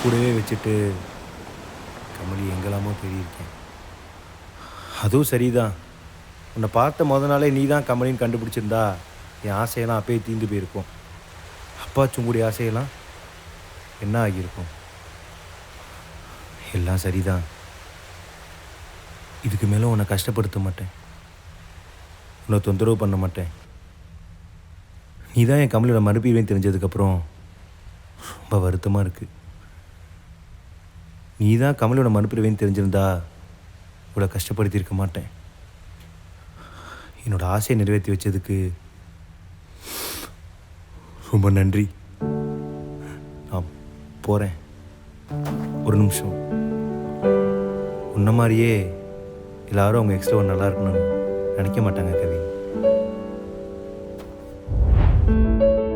கூடவே வச்சுட்டு கமலி எங்கெல்லாமோ தேடியிருக்கேன். அதுவும் சரிதான். உன்னை பார்த்த நாளே நீ தான் கமலின்னு கண்டுபிடிச்சிருந்தா என் ஆசையெல்லாம் அப்பயே தீர்ந்து போயிருக்கும். அப்பாச்சும் கூடிய ஆசையெல்லாம் என்ன ஆகியிருக்கும்? எல்லாம் சரிதான். இதுக்கு மேலே உன்னை கஷ்டப்படுத்த மாட்டேன், உன்னை தொந்தரவு பண்ண மாட்டேன். நீ தான் என் கமலியோட மறுபடியும் தெரிஞ்சதுக்கப்புறம் ரொம்ப வருத்தமாக இருக்குது. நீ தான் கமலியோட மறுபிரிவேன்னு தெரிஞ்சிருந்தா இவ்வளோ கஷ்டப்படுத்தியிருக்க மாட்டேன். என்னோட ஆசையை நிறைவேற்றி வச்சதுக்கு ரொம்ப நன்றி. நான் போகிறேன். ஒரு நிமிஷம். உன்ன மாதிரியே எல்லாரும் அவங்க எக்ஸ்ட்ரா நல்லா இருக்கணும்னு நினைக்க மாட்டாங்க கவி.